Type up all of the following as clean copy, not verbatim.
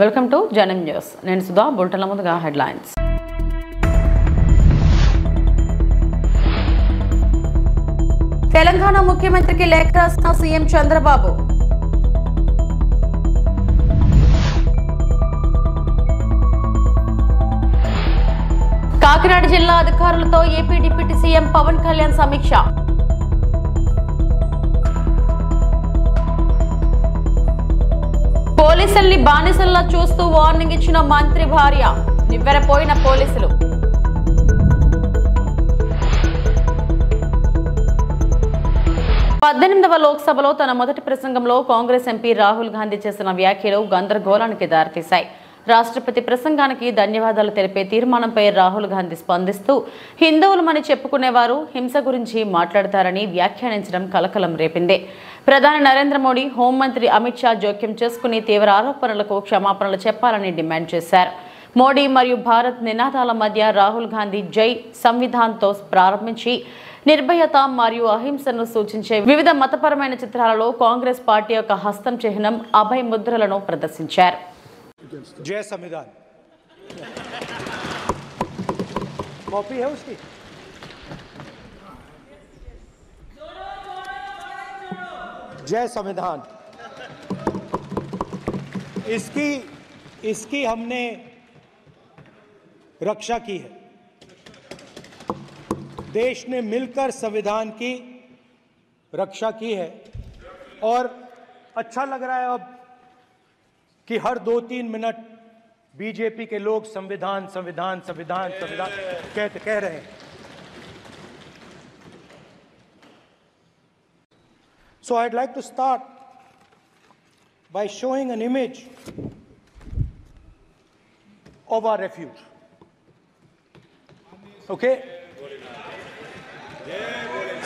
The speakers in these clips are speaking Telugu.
వెల్కమ్ టు జనం న్యూస్. నేను సుధా. బులెటిన్ల ముందుగా హెడ్లైన్స్. తెలంగాణ ముఖ్యమంత్రికి లేఖ రాసిన సీఎం చంద్రబాబు. కాకినాడ జిల్లా అధికారులతో AP deputy CM Pawan Kalyan సమీక్ష. పోలీసుల్ని బానిసల్లా చూస్తూ వార్నింగ్ ఇచ్చిన మంత్రి భార్య. నివ్వెరపోయిన పోలీసులు. పద్దెనిమిదవ లోక్సభలో తన మొదటి ప్రసంగంలో కాంగ్రెస్ ఎంపీ రాహుల్ గాంధీ చేసిన వ్యాఖ్యలు గందరగోళానికి దారితీశాయి. రాష్ట్రపతి ప్రసంగానికి ధన్యవాదాలు తెలిపే తీర్మానంపై రాహుల్ గాంధీ స్పందిస్తూ హిందువులమని చెప్పుకునేవారు హింస గురించి మాట్లాడతారని వ్యాఖ్యానించడం కలకలం రేపింది. ప్రధాని నరేంద్ర మోడీ, హోంమంత్రి అమిత్ షా జోక్యం చేసుకుని తీవ్ర ఆరోపణలకు క్షమాపణలు చెప్పాలని డిమాండ్ చేశారు. మోడీ మరియు భారత్ నినాదాల మధ్య రాహుల్ గాంధీ జై సంవిధాన్తో ప్రారంభించి నిర్భయత మరియు అహింసను సూచించే వివిధ మతపరమైన చిత్రాలలో కాంగ్రెస్ పార్టీ యొక్క హస్తం చిహ్నం అభయ ముద్రలను ప్రదర్శించారు. जय संविधान कॉपी है उसकी. जय संविधान इसकी हमने रक्षा की है. देश ने मिलकर संविधान की रक्षा की है और अच्छा लग रहा है अब कि हर 2-3 मिनट बीजेपी के लोग संविधान संविधान संविधान संविधान कह रहे हैं. So I'd like to start by showing an image of our refuge. Okay?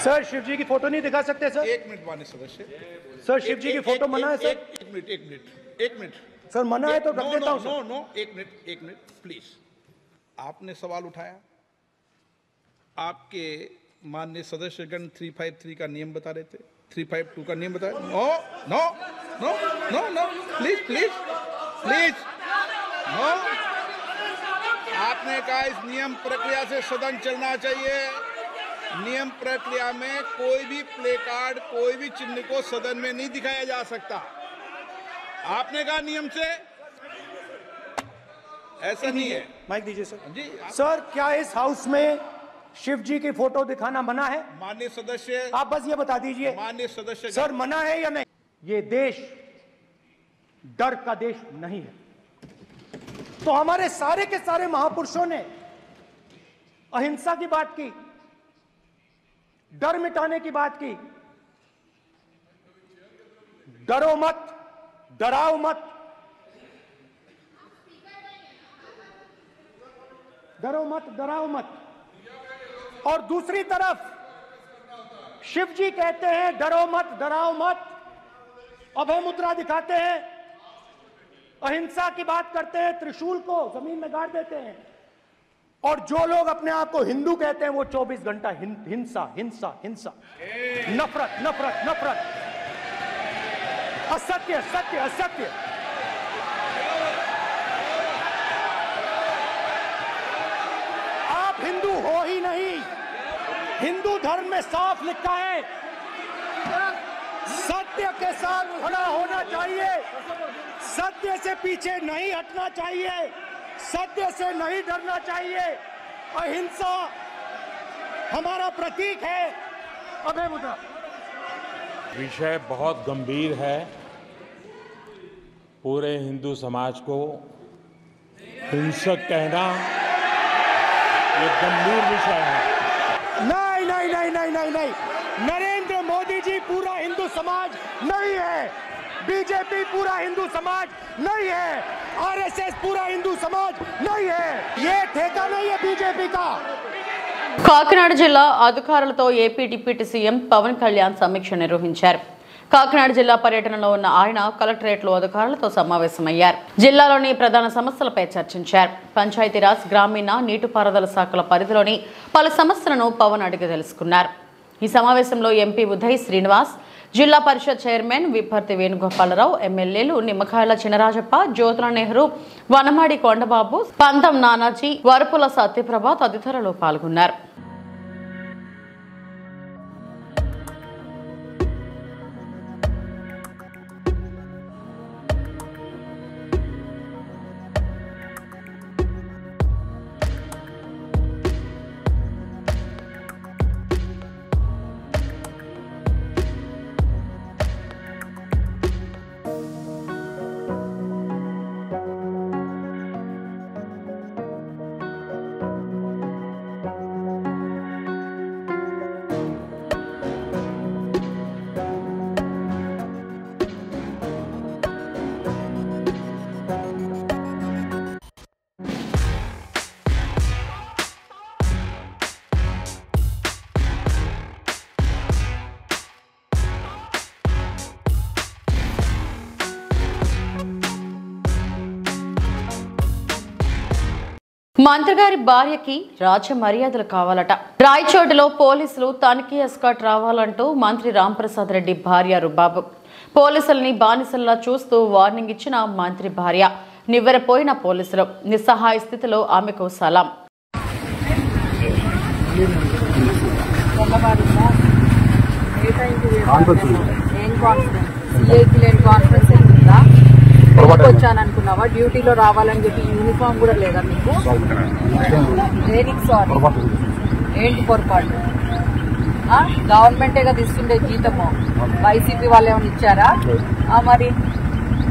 Sir Shiv ji की फोटो नहीं दिखा सकते सर? एक मिनट माननीय सदस्य. सर शिव जी की फोटो मना है सर? एक मिनट सर मना है तो रख देता हूं सर. नो एक मिनट प्लीज. आपने सवाल उठाया, आपके माननीय सदस्यगण 353 का नियम बता रहे थे, 352 का नियम बताया. No no no no no please please please no. आपने कहा इस नियम प्रक्रिया से सदन चलना चाहिए. नियम प्रक्रिया में कोई भी प्ले कार्ड, कोई भी चिन्ह को सदन में नहीं दिखाया जा सकता. आपने कहा नियम से ऐसा नहीं है. माइक दीजिए सर. जी सर क्या इस हाउस में शिव जी की फोटो दिखाना मना है? माननीय सदस्य, आप बस ये बता दीजिए. माननीय सदस्य सर मना है या नहीं? ये देश डर का देश नहीं है. तो हमारे सारे के सारे महापुरुषों ने अहिंसा की बात की, डर मिटाने की बात की. डरो मत, डराओ मत, डरो मत, डराओ मत. और दूसरी तरफ शिव जी कहते हैं डरो मत, डराओ मत, अभय मुद्रा दिखाते हैं, अहिंसा की बात करते हैं, त्रिशूल को जमीन में गाड़ देते हैं. और जो लोग अपने आप को हिंदू कहते हैं वो 24 घंटा हिंसा हिंसा हिंसा, नफरत नफरत नफरत, असत्य सत्य असत्य. आप हिंदू हो ही नहीं. हिंदू धर्म में साफ लिखा है सत्य के साथ खड़ा होना चाहिए, सत्य से पीछे नहीं हटना चाहिए, सत्य से नहीं डरना चाहिए. अहिंसा हमारा प्रतीक है. अभय मुद्रा. विषय बहुत गंभीर है. पूरे हिंदू समाज को हिंसक कहना ये गंभीर विषय है. नहीं नहीं नहीं नहीं नहीं नहीं. नरेंद्र मोदी जी पूरा हिंदू समाज नहीं है. बीजेपी पूरा हिंदू समाज नहीं है. आरएसएस पूरा हिंदू समाज नहीं है. ये ठेका नहीं है बीजेपी का. కాకినాడ జిల్లా అధికారులతో AP deputy CM Pawan Kalyan సమీక్ష నిర్వహించారు. కాకినాడ జిల్లా పర్యటనలో ఉన్న ఆయన కలెక్టరేట్లో అధికారులతో సమావేశమయ్యారు. జిల్లాలోని ప్రధాన సమస్యలపై చర్చించారు. పంచాయతీరాజ్, గ్రామీణ, నీటిపారుదల శాఖల పరిధిలోని పలు సమస్యలను పవన్ అడిగి తెలుసుకున్నారు. ఈ సమావేశంలో ఎంపీ ఉదయ్ శ్రీనివాస్, జిల్లా పరిషత్ చైర్మన్ విపర్తి వేణుగోపాలరావు, ఎమ్మెల్యేలు నిమ్మకాయల చినరాజప్ప, జ్యోతుల నెహ్రూ, వనమాడి కొండబాబు, పంతం నానాజీ, వరపుల సత్యప్రభ తదితరులు పాల్గొన్నారు. మంత్రి గారి భార్యకి రాజ మర్యాదలు కావాలట. రాయచోటిలో పోలీసులు తనిఖీ ఎస్కాట్ రావాలంటూ మంత్రి రాంప్రసాద్ రెడ్డి భార్య రుబాబు. పోలీసుల్ని బానిసల్లా చూస్తూ వార్నింగ్ ఇచ్చిన మంత్రి భార్య. నివ్వెరపోయిన పోలీసులు. నిస్సహాయ స్థితిలో ఆమెకు సలాం. వచ్చాననుకున్నావా? డ్యూటీలో రావాలని చెప్పి యూనిఫామ్ కూడా లేదా మీకు? ఏంటి పొరపాటు? గవర్నమెంటే కదా ఇస్తుండే జీతము. వైసీపీ వాళ్ళు ఏమైనా ఇచ్చారా? మరి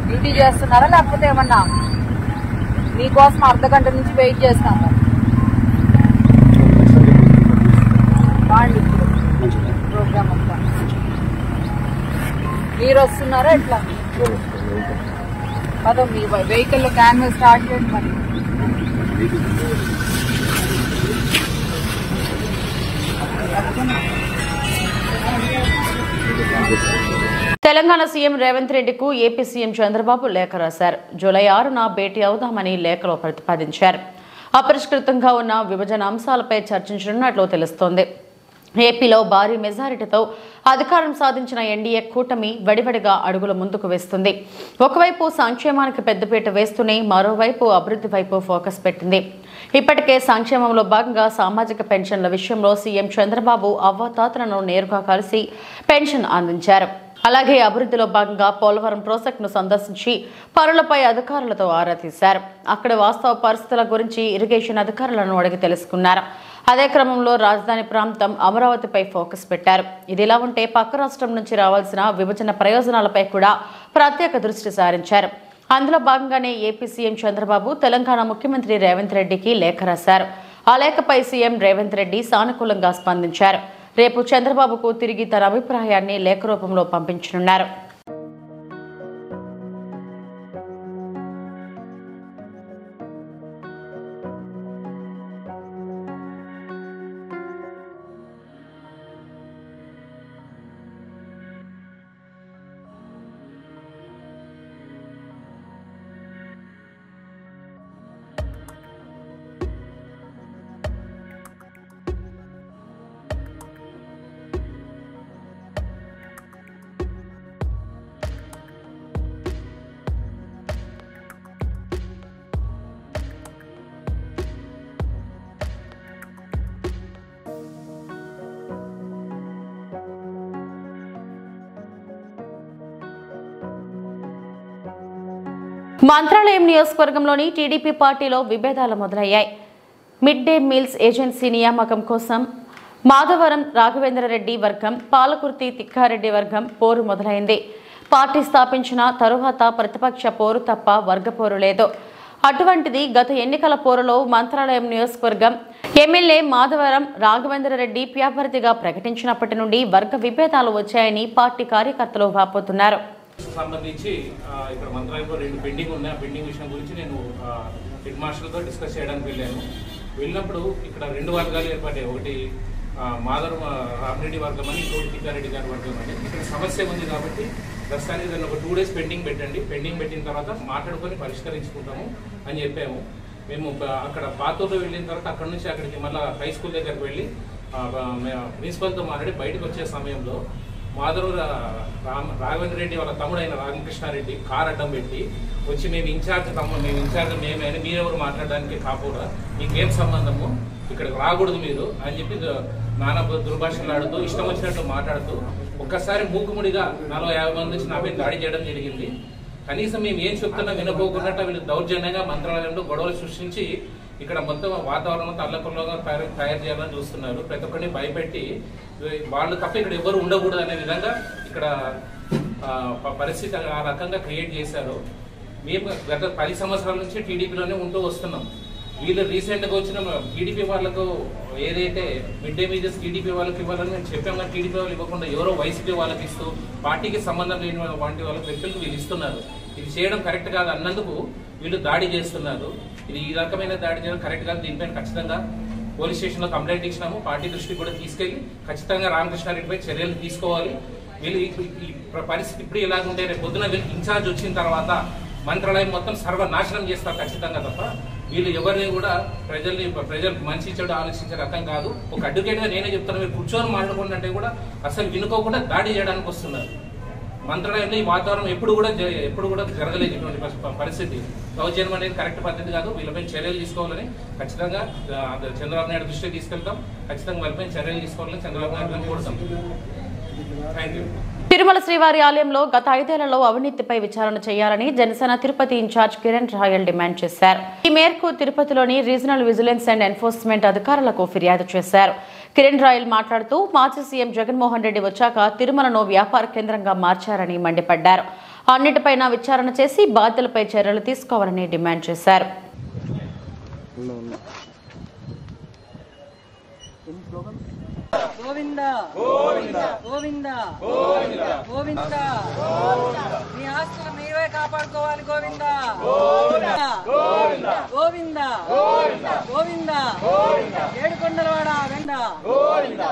డ్యూటీ చేస్తున్నారా లేకపోతే ఏమన్నా? మీకోసం అర్ధగంట నుంచి వెయిట్ చేస్తాము. బాండి ప్రోగ్రామ్ అంతా. మీరు వస్తున్నారా ఎట్లా? అదో మీ వెహికల్ లో క్యాన్వాస్ స్టార్ట్ చేయండి. మరి తెలంగాణ సీఎం రేవంత్ రెడ్డికు ఏపీ సీఎం చంద్రబాబు లేఖ రాశారు. జూలై 6న భేటీ అవుదామని లేఖలో ప్రతిపాదించారు. అపరిష్కృతంగా ఉన్న విభజన అంశాలపై చర్చించనున్నట్లు తెలుస్తోంది. ఏపీలో భారీ మెజారిటీతో అధికారం సాధించిన ఎన్డీఏ కూటమి వడివడిగా అడుగులు ముందుకు వేస్తుంది. ఒకవైపు సంక్షేమానికి పెద్దపీట వేస్తూనే మరోవైపు అభివృద్ధి వైపు ఫోకస్ పెట్టింది. ఇప్పటికే సంక్షేమంలో భాగంగా సామాజిక పెన్షన్ల విషయంలో సీఎం చంద్రబాబు అవ్వాతాతలను నేరుగా కలిసి పెన్షన్ అందించారు. అలాగే అభివృద్ధిలో భాగంగా పోలవరం ప్రాజెక్టును సందర్శించి పనులపై అధికారులతో ఆరా తీశారు. అక్కడ వాస్తవ పరిస్థితుల గురించి ఇరిగేషన్ అధికారులను అడిగి తెలుసుకున్నారు. అదే క్రమంలో రాజధాని ప్రాంతం అమరావతిపై ఫోకస్ పెట్టారు. ఇదిలా ఉంటే పక్క రాష్ట్రం నుంచి రావాల్సిన విభజన ప్రయోజనాలపై కూడా ప్రత్యేక దృష్టి సారించారు. అందులో భాగంగానే ఏపీ సీఎం చంద్రబాబు తెలంగాణ ముఖ్యమంత్రి రేవంత్ రెడ్డికి లేఖ రాశారు. ఆ లేఖపై సీఎం రేవంత్ రెడ్డి సానుకూలంగా స్పందించారు. రేపు చంద్రబాబుకు తిరిగి తన అభిప్రాయాన్ని లేఖ రూపంలో పంపించనున్నారు. మంత్రాలయం నియోజకవర్గంలోని టీడీపీ పార్టీలో విభేదాలు మొదలయ్యాయి. మిడ్ డే మీల్స్ ఏజెన్సీ నియామకం కోసం మాధవరం రాఘవేంద్రరెడ్డి వర్గం, పాలకుర్తి తిక్కారెడ్డి వర్గం పోరు మొదలైంది. పార్టీ స్థాపించిన తరువాత ప్రతిపక్ష పోరు తప్ప వర్గ పోరు లేదు. అటువంటిది గత ఎన్నికల పోరులో మంత్రాలయం నియోజకవర్గం ఎమ్మెల్యే మాధవరం రాఘవేంద్రరెడ్డి అభ్యర్థిగా ప్రకటించినప్పటి నుండి వర్గ విభేదాలు వచ్చాయని పార్టీ కార్యకర్తలు వాపోతున్నారు. సంబంధించి ఇక్కడ మంత్రాలయంలో 2 పెండింగ్ ఉన్నాయి. ఆ పెండింగ్ విషయం గురించి నేను హెడ్ మాస్టర్తో డిస్కస్ చేయడానికి వెళ్ళినప్పుడు ఇక్కడ 2 వర్గాలు ఏర్పడ్డాయి. ఒకటి మాధవరం రామిరెడ్డి వర్గం అని, ఇంకోటి తిక్కారెడ్డి గారి వర్గం అని. ఇక్కడ సమస్య ఉంది కాబట్టి ప్రస్తుతానికి దాన్ని ఒక 2 days పెండింగ్ పెట్టండి. పెండింగ్ పెట్టిన తర్వాత మాట్లాడుకొని పరిష్కరించుకుంటాము అని చెప్పాము. మేము అక్కడ పాతూరులో వెళ్ళిన తర్వాత అక్కడ నుంచి అక్కడికి మళ్ళీ హై స్కూల్ దగ్గరికి వెళ్ళి ప్రిన్సిపల్తో మాట్లాడి బయటకు వచ్చే సమయంలో మాధవ రాఘవేంద్ర రెడ్డి వాళ్ళ తమ్ముడైన రామకృష్ణారెడ్డి కార్ అడ్డం పెట్టి వచ్చి మేము ఇన్ఛార్జ్ మేమే అని మీరెవరు మాట్లాడడానికి కాకుండా మీకేం సంబంధము, ఇక్కడికి రాకూడదు మీరు అని చెప్పి నానా దుర్భాషలాడుతూ ఇష్టం వచ్చినట్టు మాట్లాడుతూ ఒక్కసారి మూకుముడిగా 40-50 మంది వచ్చి నా మీద దాడి చేయడం జరిగింది. కనీసం మేము ఏం చెప్తున్నా వినపోకున్నట్టు వీళ్ళు దౌర్జన్యంగా మంత్రాలయంలో గొడవలు సృష్టించి ఇక్కడ మొత్తం వాతావరణం అంతా అల్లకల్లోగా తయారు చేయాలని చూస్తున్నారు. ప్రతి ఒక్కరిని భయపెట్టి వాళ్ళు తప్ప ఇక్కడ ఎవరు ఉండకూడదు అనే విధంగా ఇక్కడ పరిస్థితి ఆ రకంగా క్రియేట్ చేశారు. మేము గత 10 సంవత్సరాల నుంచి టీడీపీలోనే ఉంటూ వస్తున్నాం. వీళ్ళు రీసెంట్గా వచ్చిన టీడీపీ వాళ్ళకు ఏదైతే మిడ్ డే మీల్స్ టీడీపీ వాళ్ళకి ఇవ్వాలని మేము చెప్పాం, కానీ టీడీపీ వాళ్ళు ఇవ్వకుండా ఎవరో వైసీపీ వాళ్ళకి ఇస్తూ పార్టీకి సంబంధం లేని వంటి వాళ్ళ వ్యక్తులకు వీళ్ళు ఇస్తున్నారు. ఇది చేయడం కరెక్ట్ కాదు అన్నందుకు వీళ్ళు దాడి చేస్తున్నారు. ఇది ఈ రకమైన దాడి చేయడం కరెక్ట్ కాదు. దీనిపైన ఖచ్చితంగా పోలీస్ స్టేషన్లో కంప్లైంట్ ఇచ్చినాము. పార్టీ దృష్టికి కూడా తీసుకెళ్లి ఖచ్చితంగా రామకృష్ణారెడ్డిపై చర్యలు తీసుకోవాలి. వీళ్ళు ఈ పరిస్థితి ఇప్పుడు ఇలాగుంటే రేపు పొద్దున వీళ్ళకి ఇన్ఛార్జ్ వచ్చిన తర్వాత మంత్రాలయం మొత్తం సర్వనాశనం చేస్తారు ఖచ్చితంగా. తప్ప వీళ్ళు ఎవరిని కూడా ప్రజలు మంచి చెడు ఆలోచించే రకం కాదు. ఒక అడ్వకేట్గా నేనే చెప్తాను, మీరు కూర్చొని మాట్లాడుకుంటే కూడా అసలు వినుకోకుండా దాడి చేయడానికి వస్తున్నారు. మంత్రాలయంలో ఈ వాతావరణం ఎప్పుడు కూడా జరగలేదు ఇటువంటి పరిస్థితి. దౌర్జన్యం అనేది కరెక్ట్ పద్ధతి కాదు. వీళ్ళపై చర్యలు తీసుకోవాలని ఖచ్చితంగా చంద్రబాబు నాయుడు దృష్టికి తీసుకెళ్తాం. ఖచ్చితంగా వీళ్ళపై చర్యలు తీసుకోవాలని చంద్రబాబు నాయుడు కోరుతాం. Thank you. తిరుమల శ్రీవారి ఆలయంలో గత 5 ఏళ్లలో అవినీతిపై విచారణ చేయాలని జనసేన తిరుపతి ఇన్ఛార్జ్ కిరణ్ రాయల్ డిమాండ్ చేశారు. ఈ మేరకు తిరుపతిలోని రీజనల్ విజిలెన్స్ అండ్ ఎన్ఫోర్స్మెంట్ అధికారులకు ఫిర్యాదు చేశారు. కిరణ్ రాయల్ మాట్లాడుతూ మాజీ సీఎం జగన్మోహన్ రెడ్డి వచ్చాక తిరుమలను వ్యాపార కేంద్రంగా మార్చారని మండిపడ్డారు. అన్నిటిపైన విచారణ చేసి బాధ్యులపై చర్యలు తీసుకోవాలని డిమాండ్ చేశారు. గోవిందా గోవిందా గోవిందా గోవిందా మీ ఆస్తులు మీరే కాపాడుకోవాలి. గోవిందా గోవిందా గోవిందా గోవిందా ఏడుకొండలవాడ వెండా గోవిందా.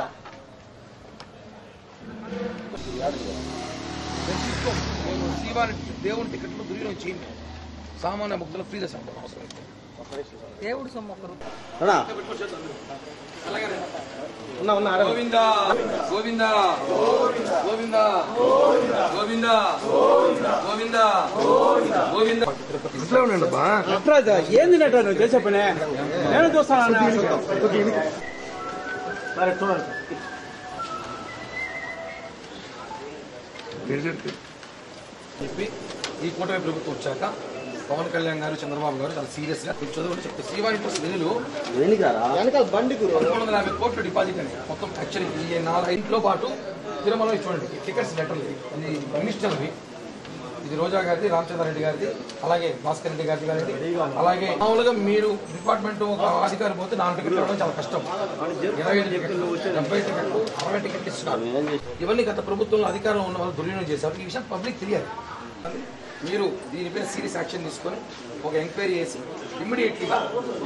శ్రీవారి దేవుని టికెట్లు దుర్వినియోగం చేయండి. సామాన్య భక్తులు ఫ్రీ దర్శనం అవసరం. దేవుడు సొమ్మొక్కరు గోవిందా గోవిందా గోవిందా గోవిందా గోవిందా గోవిందా. ఏంది నటు చెప్పనే నేను చూస్తాను. చెప్పి ఈ కూటమి ప్రభుత్వం వచ్చాక పవన్ కళ్యాణ్ గారు చంద్రబాబు గారు చాలా సీరియస్ గా చదువు చెప్తే శ్రీవారి ట్రస్ట్ నిధులు 350 కోట్లు డిపాజిట్ అని మొత్తం యాక్చువల్లీ ఈ 4 ఇంట్లో పాటు తిరుమల చూడండి టికెట్స్ లెటర్లు అది మినిస్టర్వి. ఇది రోజా గారిది, రామచంద్రారెడ్డి గారిది, అలాగే భాస్కర్ రెడ్డి గారిది గారిది. అలాగే మామూలుగా మీరు డిపార్ట్మెంట్ ఒక అధికారి పోతే 4 టికెట్లు ఇవ్వడం చాలా కష్టం. 25 టికెట్లు, 70 టికెట్లు, 60 టికెట్లు ఇస్తున్నారు. ఇవన్నీ గత ప్రభుత్వంలో అధికారంలో ఉన్న వాళ్ళు దుర్వినియోగం చేశారు. ఈ విషయం పబ్లిక్ తెలియాలి. మీరు దీనిపై సీరియస్ యాక్షన్ తీసుకొని ఒక ఎంక్వైరీ చేసి ఇమ్మీడియట్లీగా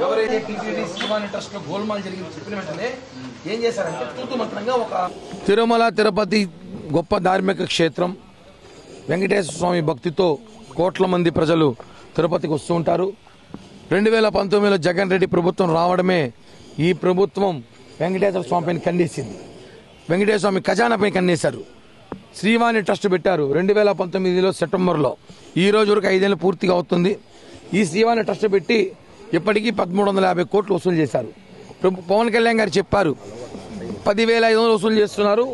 ఎవరైతే టీటీడీ శ్రీవారి ట్రస్ట్ లో గోల్మాల్ జరిగింది చెప్పిన వెంటనే ఏం చేశారంటే తూతు మంత్రంగా ఒక తిరుమల తిరుపతి గొప్ప ధార్మిక క్షేత్రం. వెంకటేశ్వర స్వామి భక్తితో కోట్ల మంది ప్రజలు తిరుపతికి వస్తూ ఉంటారు. 2019లో జగన్ రెడ్డి ప్రభుత్వం రావడమే ఈ ప్రభుత్వం వెంకటేశ్వర స్వామి పైన కన్నేసింది. వెంకటేశ్వర స్వామి ఖజానాపై కన్నేశారు. శ్రీవాణి ట్రస్ట్ పెట్టారు 2019లో సెప్టెంబర్లో. ఈ రోజు వరకు 5 ఏళ్ళు పూర్తిగా అవుతుంది. ఈ శ్రీవాణి ట్రస్ట్ పెట్టి ఇప్పటికీ 1350 కోట్లు వసూలు చేశారు. పవన్ కళ్యాణ్ గారు చెప్పారు 10,500 వసూలు చేస్తున్నారు,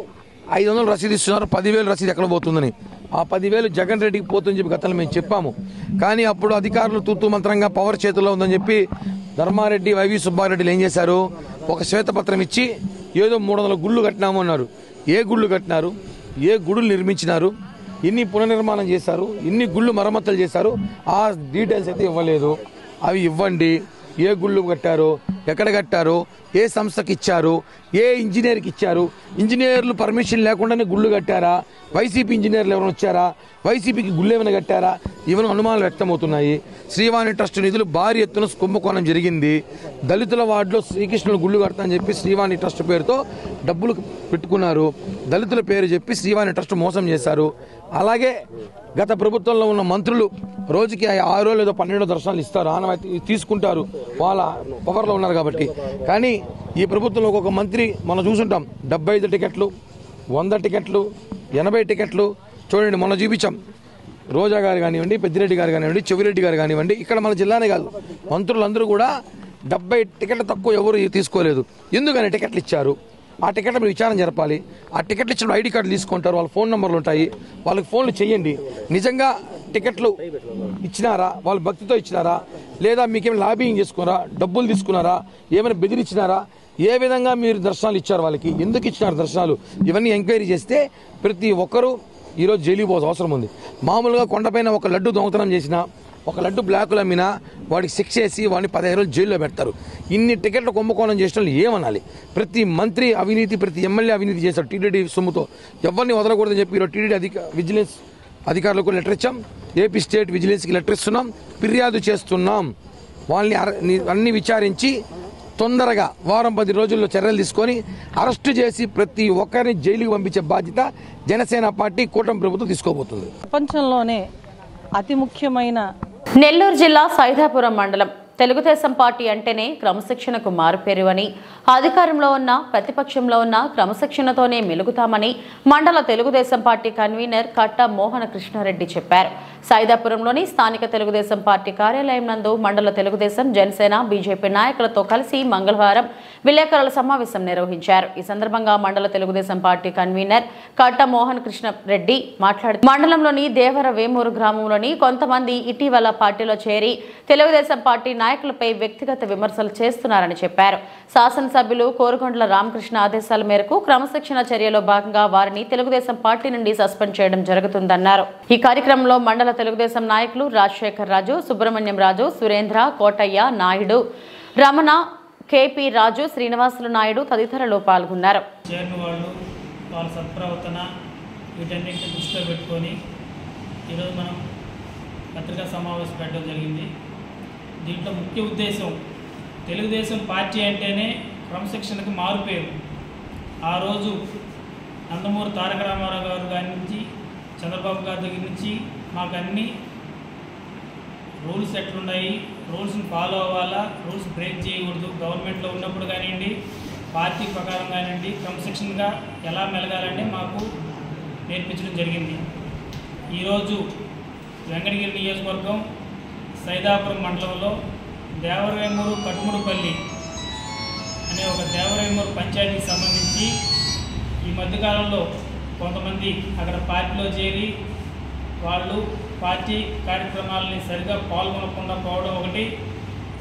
500 రసీదు ఇస్తున్నారు, 10,000 రసీదు ఎక్కడ పోతుందని. ఆ 10,000 జగన్ రెడ్డికి పోతుందని చెప్పి గతంలో మేము చెప్పాము. కానీ అప్పుడు అధికారులు తూతూ మంత్రంగా పవర్ చేతుల్లో ఉందని చెప్పి ధర్మారెడ్డి, వైవి సుబ్బారెడ్డిలు ఏం చేశారు, ఒక శ్వేతపత్రం ఇచ్చి ఏదో 300 గుళ్ళు కట్టినాము అన్నారు. ఏ గుళ్ళు కట్టినారు, ఏ గుడులు నిర్మించినారు, ఎన్ని పునర్నిర్మాణం చేశారు, ఎన్ని గుళ్ళు మరమ్మతులు చేశారు, ఆ డీటెయిల్స్ అయితే ఇవ్వలేదు. అవి ఇవ్వండి. ఏ గుళ్ళు కట్టారో, ఎక్కడ కట్టారో, ఏ సంస్థకి ఇచ్చారు, ఏ ఇంజనీర్కి ఇచ్చారు, ఇంజనీర్లు పర్మిషన్ లేకుండానే గుళ్ళు కట్టారా, వైసీపీ ఇంజనీర్లు ఎవరైనా వచ్చారా, వైసీపీకి గుళ్ళు ఏమైనా కట్టారా, ఇవన్నీ అనుమానాలు వ్యక్తమవుతున్నాయి. శ్రీవాణి ట్రస్ట్ నిధులు భారీ ఎత్తున కుంభకోణం జరిగింది. దళితుల వార్డులో శ్రీకృష్ణులు గుళ్ళు కడతా అని చెప్పి శ్రీవాణి ట్రస్ట్ పేరుతో డబ్బులు పెట్టుకున్నారు. దళితుల పేరు చెప్పి శ్రీవాణి ట్రస్ట్ మోసం చేశారు. అలాగే గత ప్రభుత్వంలో ఉన్న మంత్రులు రోజుకి 6 లేదా 12 దర్శనాలు ఇస్తారు, ఆనవాయితీ తీసుకుంటారు, వాళ్ళ పవర్లో ఉన్నారు కాబట్టి. కానీ ఈ ప్రభుత్వంలో ఒక మంత్రి మనం చూసుంటాం 75 టికెట్లు, 100 టికెట్లు, 80 టికెట్లు చూడండి. మొన్న చూపించాం, రోజా గారు కానివ్వండి, పెద్దిరెడ్డి గారు కానివ్వండి, చెవిరెడ్డి గారు కానివ్వండి, ఇక్కడ మన జిల్లానే కాదు మంత్రులందరూ కూడా 70 టికెట్లు తక్కువ ఎవరు తీసుకోలేదు. ఎందుకని టికెట్లు ఇచ్చారు? ఆ టికెట్ల మీద విచారణ జరపాలి. ఆ టికెట్లు ఇచ్చిన ఐడి కార్డులు తీసుకుంటారు, వాళ్ళ ఫోన్ నెంబర్లు ఉంటాయి, వాళ్ళకి ఫోన్లు చేయండి. నిజంగా టికెట్లు ఇచ్చినారా, వాళ్ళు భక్తితో ఇచ్చినారా, లేదా మీకేమైనా లాబింగ్ చేసుకున్నారా, డబ్బులు తీసుకున్నారా, ఏమైనా బెదిరించినారా, ఏ విధంగా మీరు దర్శనాలు ఇచ్చారు, వాళ్ళకి ఎందుకు ఇచ్చినారు దర్శనాలు, ఇవన్నీ ఎంక్వైరీ చేస్తే ప్రతి ఒక్కరూ ఈరోజు జైలుకి పోవాల్సిన అవసరం ఉంది. మామూలుగా కొండపైన ఒక లడ్డు దొంగతనం చేసినా, ఒక లడ్డు బ్లాకులు అమ్మినా వాడికి శిక్ష వేసి వాడిని 15 రోజులు జైల్లో పెడతారు. ఇన్ని టికెట్లు కుంభకోణం చేసిన వాళ్ళు ఏమనాలి? ప్రతి మంత్రి అవినీతి, ప్రతి ఎమ్మెల్యే అవినీతి చేశారు టీటీడీ సొమ్ముతో. ఎవరిని వదలకూడదని చెప్పి ఈరోజు టీటీడీ విజిలెన్స్ అధికారులకు లెటర్ ఇచ్చాం, ఏపీ స్టేట్ విజిలెన్స్కి లెటర్ ఇస్తున్నాం, ఫిర్యాదు చేస్తున్నాం. వాళ్ళని అన్ని విచారించి తొందరగా వారం 10 రోజుల్లో చర్యలు తీసుకొని అరెస్టు చేసి ప్రతి ఒక్కరిని జైలుకి పంపించే బాధ్యత జనసేన పార్టీ కూటమి ప్రభుత్వం తీసుకోబోతుంది. ప్రపంచంలోనే అతి ముఖ్యమైన నెల్లూరు జిల్లా సైదాపురం మండలం తెలుగుదేశం పార్టీ అంటేనే క్రమశిక్షణకు మారుపేరు అని, అధికారంలో ఉన్న ప్రతిపక్షంలో ఉన్న క్రమశిక్షణతోనే మెలుగుతామని మండల తెలుగుదేశం పార్టీ కన్వీనర్ కట్ట మోహన కృష్ణారెడ్డి చెప్పారు. సైదాపురంలోని స్థానిక తెలుగుదేశం పార్టీ కార్యాలయం నందు మండల తెలుగుదేశం, జనసేన, బీజేపీ నాయకులతో కలిసి మంగళవారం విలేకరుల సమావేశం నిర్వహించారు. ఈ సందర్భంగా మండల తెలుగుదేశం పార్టీ కన్వీనర్ కట్ట మోహన్ కృష్ణారెడ్డి మాట్లాడుతూ మండలంలోని దేవర వేమూరు గ్రామంలోని కొంతమంది ఇటీవల పార్టీలో చేరి తెలుగుదేశం పార్టీ నాయకులపై వ్యక్తిగత విమర్శలు చేస్తున్నారని చెప్పారు. శాసనసభ్యులు కోరుకొండల రామకృష్ణ ఆదేశాల మేరకు క్రమశిక్షణ చర్యలో భాగంగా వారిని తెలుగుదేశం పార్టీ నుండి సస్పెండ్ చేయడం జరుగుతుందన్నారు. ఈ కార్యక్రమంలో మండల తెలుగుదేశం నాయకులు రాజశేఖర్ రాజు, సుబ్రహ్మణ్యం రాజు, సురేంద్ర, కోటయ్య, నాయుడు, రమణ, కేపీ రాజు, శ్రీనివాసులు నాయుడు తదితరులు పాల్గొన్నారు. వాళ్ళ సత్ప్రవర్తన వీటన్నిటిని దృష్టిలో పెట్టుకొని ఈరోజు మనం పత్రికా సమావేశం పెట్టడం జరిగింది. దీంట్లో ముఖ్య ఉద్దేశం తెలుగుదేశం పార్టీ అంటేనే క్రమశిక్షణకు మారుపేరు. ఆ రోజు నందమూరి తారక రామారావు గారు గారి నుంచి, చంద్రబాబు గారి దగ్గర నుంచి మాకు అన్ని రూల్స్ ఎట్లున్నాయి, రూల్స్ని ఫాలో అవ్వాలా, రూల్స్ బ్రేక్ చేయకూడదు, గవర్నమెంట్లో ఉన్నప్పుడు కానివ్వండి, పార్టీ ప్రకారం కానివ్వండి, క్రమశిక్షణగా ఎలా మెలగాలని మాకు నేర్పించడం జరిగింది. ఈరోజు వెంకటగిరి నియోజకవర్గం సైదాపురం మండలంలో దేవరవేమూరు కటుముడుపల్లి అనే ఒక దేవరవేమూరు పంచాయతీకి సంబంధించి ఈ మధ్యకాలంలో కొంతమంది అక్కడ పార్టీలో చేరి వాళ్ళు పార్టీ కార్యక్రమాలని సరిగా పాల్గొనకుండా పోవడం ఒకటి,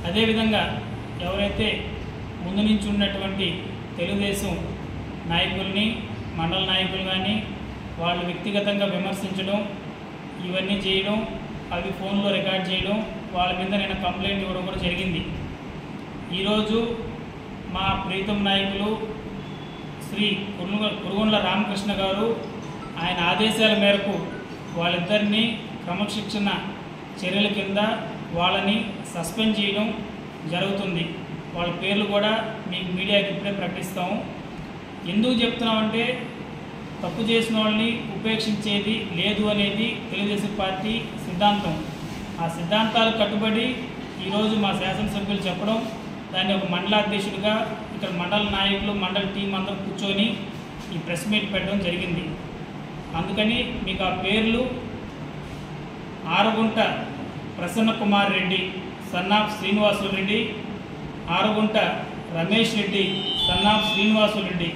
అదేవిధంగా ఎవరైతే ముందు నుంచి ఉన్నటువంటి తెలుగుదేశం నాయకుల్ని, మండల నాయకులు కానీ వాళ్ళు వ్యక్తిగతంగా విమర్శించడం, ఇవన్నీ చేయడం, అవి ఫోన్లో రికార్డ్ చేయడం, వాళ్ళ మీద నేను కంప్లైంట్ ఇవ్వడం కూడా జరిగింది. ఈరోజు మా ప్రీతం నాయకులు శ్రీ కురుగొండ్ల రామకృష్ణ గారు ఆయన ఆదేశాల మేరకు వాళ్ళిద్దరినీ క్రమశిక్షణ చర్యల కింద వాళ్ళని సస్పెండ్ చేయడం జరుగుతుంది. వాళ్ళ పేర్లు కూడా మీకు మీడియాకి ఇప్పుడే ప్రకటిస్తాము. ఎందుకు చెప్తున్నామంటే తప్పు చేసిన వాళ్ళని ఉపేక్షించేది లేదు అనేది తెలుగుదేశం పార్టీ సిద్ధాంతం. ఆ సిద్ధాంతాలు కట్టుబడి ఈరోజు మా శాసనసభ్యులు చెప్పడం, దాన్ని ఒక మండలాధ్యక్షుడిగా ఇక్కడ మండల నాయకులు, మండల టీం అందరూ కూర్చొని ఈ ప్రెస్ మీట్ పెట్టడం జరిగింది. అందుకని మీకు ఆ పేర్లు ఆరుగుంట ప్రసన్న కుమార్ రెడ్డి సన్నాఫ్ శ్రీనివాసులు రెడ్డి, ఆరుగుంట రమేష్ రెడ్డి సన్నాఫ్ శ్రీనివాసులు రెడ్డి.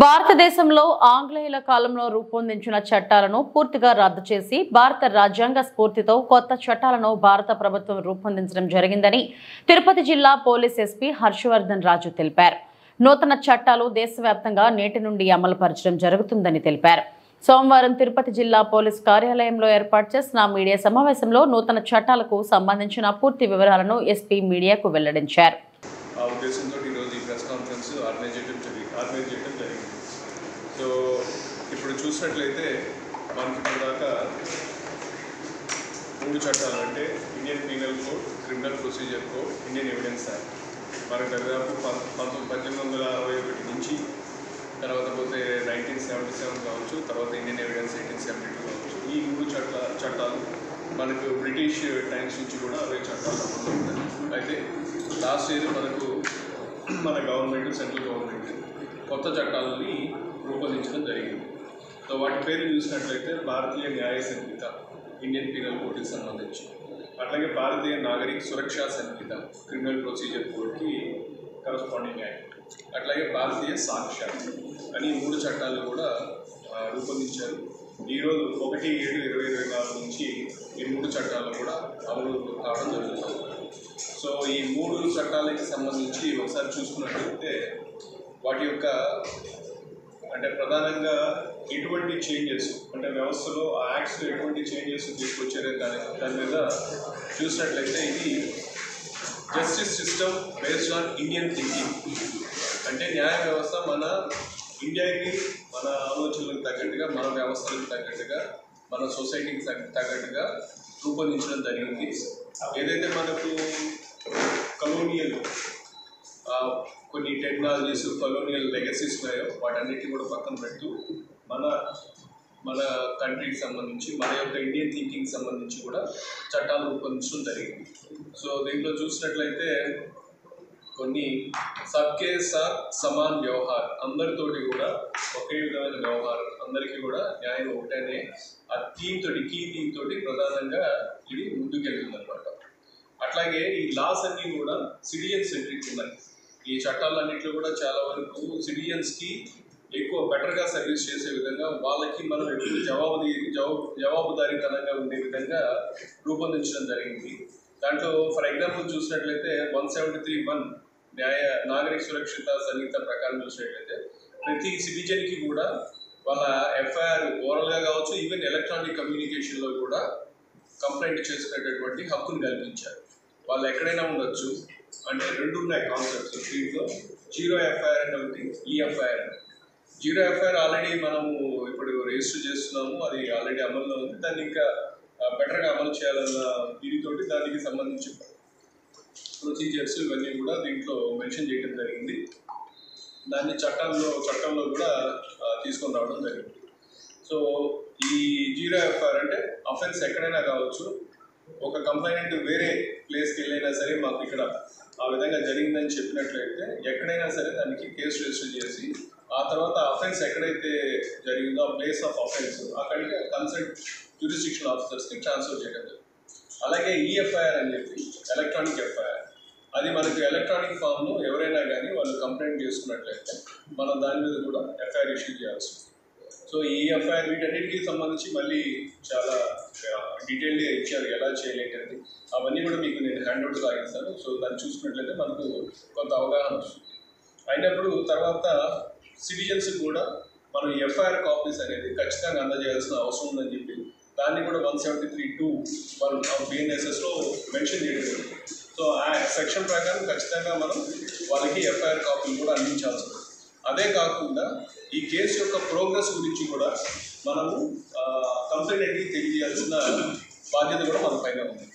భారతదేశంలో ఆంగ్లేయుల కాలంలో రూపొందించిన చట్టాలను పూర్తిగా రద్దు చేసి భారత రాజ్యాంగ స్ఫూర్తితో కొత్త చట్టాలను భారత ప్రభుత్వం రూపొందించడం జరిగిందని తిరుపతి జిల్లా పోలీస్ ఎస్పీ హర్షవర్ధన్ రాజు తెలిపారు. నూతన చట్టాలు దేశవ్యాప్తంగా నేటి నుండి అమలుపరచడం జరుగుతుందని తెలిపారు. సోమవారం తిరుపతి జిల్లా పోలీస్ కార్యాలయంలో ఏర్పాటు చేసిన మీడియా సమావేశంలో నూతన చట్టాలకు సంబంధించిన పూర్తి వివరాలను ఎస్పీ మీడియాకు వెల్లడించారు. సో ఇప్పుడు చూసినట్లయితే మనకి ఇప్పటిదాకా 3 చట్టాలు అంటే Indian penal code, criminal procedure code, Indian evidence act. మనకు దాదాపు 1861 నుంచి తర్వాత పోతే 1977 కావచ్చు, తర్వాత ఇండియన్ ఎవిడెన్స్ 1872 కావచ్చు. ఈ 3 చట్టాలు మనకు బ్రిటిష్ టైమ్స్ నుంచి కూడా అవే చట్టాలు అమల్లో ఉన్నాయి. అయితే లాస్ట్ ఇయర్ మనకు మన గవర్నమెంట్, సెంట్రల్ గవర్నమెంట్ కొత్త చట్టాలని రూపొందించడం జరిగింది. సో వాటి పేరు చూసినట్లయితే భారతీయ న్యాయ సంహిత ఇండియన్ పీనల్ కోడ్కి సంబంధించి, అట్లాగే భారతీయ నాగరిక సురక్షా సంహిత క్రిమినల్ ప్రొసీజర్ కోడ్కి కరస్పాండింగ్ యాక్ట్, అట్లాగే భారతీయ సాక్ష్య అని 3 చట్టాలు కూడా రూపొందించారు. ఈరోజు 1/7/2024 నుంచి ఈ 3 చట్టాలు కూడా అమలు కావడం జరుగుతుంది. సో ఈ 3 చట్టాలకి సంబంధించి ఒకసారి చూసుకున్నట్లయితే వాటి యొక్క అంటే ప్రధానంగా ఎటువంటి చేంజెస్ అంటే వ్యవస్థలో ఆ యాక్ట్స్లో ఎటువంటి చేంజెస్ తీసుకొచ్చారే దాని మీద చూసినట్లయితే ఇది justice system based on Indian thinking, అంటే న్యాయ వ్యవస్థ మన ఇండియాకి మన ఆలోచనలకు తగ్గట్టుగా, మన వ్యవస్థలకు తగ్గట్టుగా, మన సొసైటీకి తగ్గట్టుగా రూపొందించడం జరిగింది. ఏదైతే మనకు కలోనియల్ కొన్ని టెక్నాలజీస్, కలోనియల్ లెగసీస్ ఉన్నాయో వాటన్నిటిని కూడా పక్కన పెడుతూ మన కంట్రీకి సంబంధించి, మన యొక్క ఇండియన్ థింకింగ్కి సంబంధించి కూడా చట్టాలు రూపొందించడం జరిగింది. సో దీంట్లో చూసినట్లయితే కొన్ని సబ్కే సాత్ సమాన్ వ్యవహార్, అందరితోటి కూడా ఒకే విధమైన వ్యవహారం, అందరికీ కూడా న్యాయం ఒకటనే ఆ కీ థీమ్ తోటి ప్రధానంగా ఇది ముందుకెళ్తుంది అనమాట. అట్లాగే ఈ లాస్ అన్నీ కూడా సిటిజన్ సెంట్రిక్ ఉన్నాయి. ఈ చట్టాలన్నింటిలో కూడా చాలా వరకు సిటిజన్స్కి ఎక్కువ బెటర్గా సర్వీస్ చేసే విధంగా, వాళ్ళకి మనం ఎప్పుడు జవాబుదారీతనంగా ఉండే విధంగా రూపొందించడం జరిగింది. దాంట్లో ఫర్ ఎగ్జాంపుల్ చూసినట్లయితే 173(1) నాగరిక సురక్షిత సంహిత ప్రకారం చూసినట్లయితే ప్రతి సిటిజన్కి కూడా వాళ్ళ ఎఫ్ఐఆర్ ఓరల్గా కావచ్చు, ఈవెన్ ఎలక్ట్రానిక్ కమ్యూనికేషన్లో కూడా కంప్లైంట్ చేసుకునేటటువంటి హక్కును కల్పించారు. వాళ్ళు ఎక్కడైనా ఉండొచ్చు. అంటే 2 ఉన్నాయి కాన్సెప్ట్స్ దీంట్లో, జీరో ఎఫ్ఐఆర్ అంటే ఒకటి, ఈఎఫ్ఐఆర్. జీరో ఎఫ్ఐఆర్ ఆల్రెడీ మనము ఇప్పుడు రిజిస్టర్ చేస్తున్నాము, అది ఆల్రెడీ అమల్లో ఉంది. దాన్ని ఇంకా బెటర్గా అమలు చేయాలన్న దీనితోటి దానికి సంబంధించి ప్రొసీజర్స్ ఇవన్నీ కూడా దీంట్లో మెన్షన్ చేయడం జరిగింది. దాన్ని చట్టంలో కూడా తీసుకొని రావడం జరిగింది. సో ఈ జీరో ఎఫ్ఐఆర్ అంటే అఫెన్స్ ఎక్కడైనా కావచ్చు, ఒక కంప్లైంట్ వేరే ప్లేస్కి వెళ్ళైనా సరే మాకు ఇక్కడ ఆ విధంగా జరిగిందని చెప్పినట్లయితే ఎక్కడైనా సరే దానికి కేసు రిజిస్టర్ చేసి ఆ తర్వాత అఫెన్స్ ఎక్కడైతే జరిగిందో ఆ ప్లేస్ ఆఫ్ అఫెన్స్ అక్కడికి కన్సర్న్ జ్యూరిస్డిక్షన్ ఆఫీసర్స్కి ట్రాన్స్ఫర్ చేయడం జరుగుతుంది. అలాగే ఈఎఫ్ఐఆర్ అని చెప్పి ఎలక్ట్రానిక్ ఎఫ్ఐఆర్, అది మనకు ఎలక్ట్రానిక్ ఫామ్లో ఎవరైనా కానీ వాళ్ళు కంప్లైంట్ చేసుకున్నట్లయితే మనం దాని మీద కూడా ఎఫ్ఐఆర్ ఇష్యూ చేయాల్సి ఉంటుంది. సో ఈ ఎఫ్ఐఆర్ వీటన్నిటికీ సంబంధించి మళ్ళీ చాలా డీటెయిల్గా ఇచ్చారు ఎలా చేయలేంటి, అవన్నీ కూడా మీకు నేను హ్యాండ్ అవుట్ సాగిస్తాను. సో దాన్ని చూసుకున్నట్లయితే మనకు కొంత అవగాహన వస్తుంది. అయినప్పుడు తర్వాత సిటిజన్స్ కూడా మనం ఎఫ్ఐఆర్ కాపీస్ అనేది ఖచ్చితంగా అందజేయాల్సిన అవసరం ఉందని చెప్పి దాన్ని కూడా 173(2) BNSSలో మెన్షన్ చేయడం జరిగింది. సో ఆ సెక్షన్ ప్రకారం ఖచ్చితంగా మనం వాళ్ళకి ఎఫ్ఐఆర్ కాపీలు కూడా అందించాల్సి ఉంటుంది. అదే కాకుండా ఈ కేసు యొక్క ప్రోగ్రెస్ గురించి కూడా మనము కంప్లైంట్కి తెలియజేయాల్సిన బాధ్యత కూడా మన పైన ఉంది.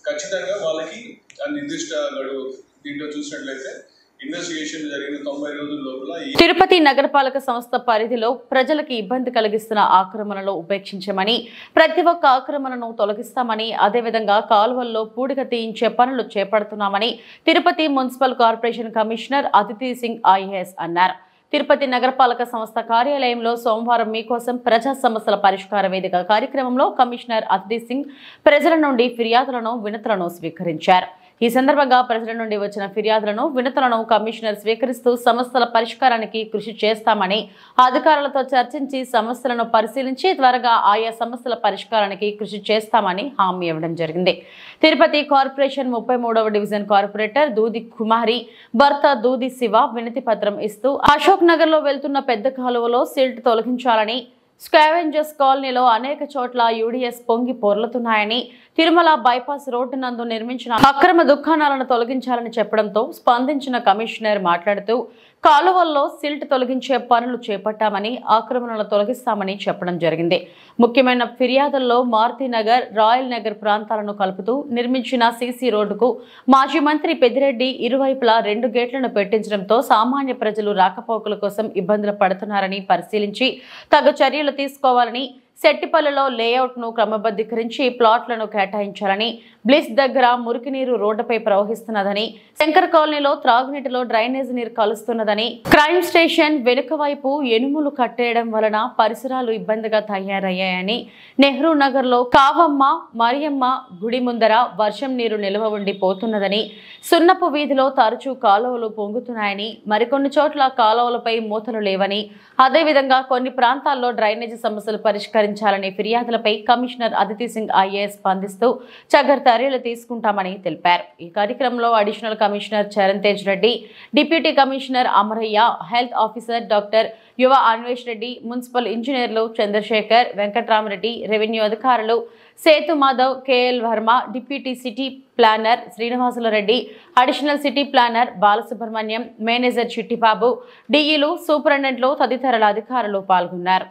ఖచ్చితంగా వాళ్ళకి ఆ నిర్దిష్ట గడువు దీంట్లో చూసినట్లయితే ఇన్వెస్టిగేషన్ జరిగిన 90 రోజుల లోపల తిరుపతి నగరపాలక సంస్థ పరిధిలో ప్రజలకు ఇబ్బంది కలిగిస్తున్న ఆక్రమణలు ఉపేక్షించమని, ప్రతి ఒక్క ఆక్రమణను తొలగిస్తామని, అదేవిధంగా కాలువల్లో పూడిక తీయించే పనులు చేపడుతున్నామని Tirupati municipal corporation commissioner Aditi Singh IAS అన్నారు. తిరుపతి నగరపాలక సంస్థ కార్యాలయంలో సోమవారం మీకోసం ప్రజా సమస్యల పరిష్కార వేదిక కార్యక్రమంలో కమిషనర్ అదితి సింగ్ ప్రజల నుండి ఫిర్యాదులను, వినతులను స్వీకరించారు. ఈ సందర్భంగా ప్రజల నుండి వచ్చిన ఫిర్యాదులను, వినతులను కమిషనర్ స్వీకరిస్తూ సమస్యల పరిష్కారానికి కృషి చేస్తామని, అధికారులతో చర్చించి సమస్యలను పరిశీలించి త్వరగా ఆయా సమస్యల పరిష్కారానికి కృషి చేస్తామని హామీ ఇవ్వడం జరిగింది. తిరుపతి కార్పొరేషన్ 33వ డివిజన్ కార్పొరేటర్ దూది కుమారి భర్త దూది శివ వినతి పత్రం ఇస్తూ అశోక్ నగర్ లో వెళ్తున్న పెద్ద కాలువలో సిల్ట్ తొలగించాలని, స్కావెంజర్స్ కాలనీలో అనేక చోట్ల యూడీఎస్ పొంగి పొర్లుతున్నాయని, తిరుమల బైపాస్ రోడ్డు నందు నిర్మించిన అక్రమ దుకాణాలను తొలగించాలని చెప్పడంతో స్పందించిన కమిషనర్ మాట్లాడుతూ కాలువల్లో సిల్ట్ తొలగించే పనులు చేపట్టామని, ఆక్రమణలు తొలగిస్తామని చెప్పడం జరిగింది. ముఖ్యమైన ఫిర్యాదుల్లో మారుతినగర్, రాయల్ నగర్ ప్రాంతాలను కలుపుతూ నిర్మించిన సీసీ రోడ్డుకు మాజీ మంత్రి పెద్దిరెడ్డి ఇరువైపులా 2 గేట్లను పెట్టించడంతో సామాన్య ప్రజలు రాకపోకల కోసం ఇబ్బందులు పడుతున్నారని పరిశీలించి తగు చర్యలు తీసుకోవాలని, సెట్టిపల్లిలో లేఅవుట్ను క్రమబద్ధీకరించి ప్లాట్లను కేటాయించాలని, బ్లిస్ దగ్గర మురికి నీరు రోడ్డుపై ప్రవహిస్తున్నదని, శంకర్ కాలనీలో త్రాగునీటిలో డ్రైనేజ్ నీరు కలుస్తున్నదని, క్రైమ్ స్టేషన్ వెనుక వైపు ఎనుములు కట్టేయడం వలన పరిసరాలు ఇబ్బందిగా తయారయ్యాయని, నెహ్రూ నగర్లో కావమ్మ మరియమ్మ గుడి ముందర వర్షం నీరు నిల్వ ఉండి పోతున్నదని, సున్నపు వీధిలో తరచూ కాలువలు పొంగుతున్నాయని, మరికొన్ని చోట్ల కాలువలపై మూతలు లేవని, అదేవిధంగా కొన్ని ప్రాంతాల్లో డ్రైనేజీ సమస్యలు పరిష్కరించాలనే ఫిర్యాదులపై కమిషనర్ అదితి సింగ్ ఐఏఎస్ స్పందిస్తూ చర్యలు తీసుకుంటామని తెలిపారు. ఈ కార్యక్రమంలో additional commissioner Charan Tej Reddy, deputy commissioner Amaraiah, health officer doctor Yuva Anvesh Reddy, municipal ఇంజనీర్లు చంద్రశేఖర్, వెంకట్రామరెడ్డి, రెవెన్యూ అధికారులు Sethu Madhav, KL Varma, deputy city planner Srinivasula Reddy, additional city planner Balasubrahmanyam, manager Chittibabu, డిఈలు, సూపరింటెండెంట్లు తదితరుల అధికారులు పాల్గొన్నారు.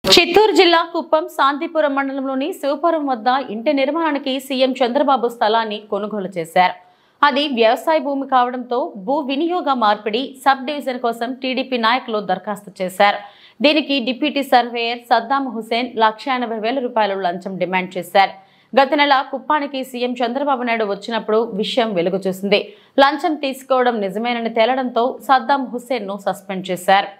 చిత్తూరు జిల్లా కుప్పం శాంతిపురం మండలంలోని శివపురం వద్ద ఇంటి నిర్మాణానికి సీఎం చంద్రబాబు స్థలాన్ని కొనుగోలు చేశారు. అది వ్యవసాయ భూమి కావడంతో భూ వినియోగ మార్పిడి సబ్ డివిజన్ కోసం టీడీపీ నాయకులు దరఖాస్తు చేశారు. దీనికి డిప్యూటీ సర్వేయర్ సద్దాం హుసేన్ 1,80,000 రూపాయలు లంచం డిమాండ్ చేశారు. గత నెల కుప్పానికి సీఎం చంద్రబాబు నాయుడు వచ్చినప్పుడు విషయం వెలుగు చూసింది. లంచం తీసుకోవడం నిజమేనని తేలడంతో సద్దాం హుసేన్ ను సస్పెండ్ చేశారు.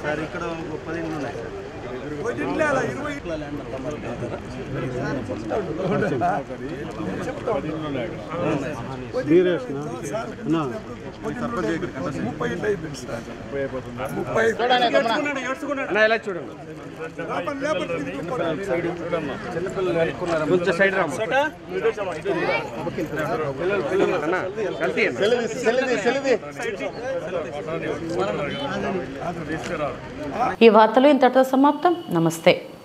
సార్ ఇక్కడ 30 ఉన్నాయి. ఈ వార్తలు ఇంతటితో సమాప్తం. నమస్తే.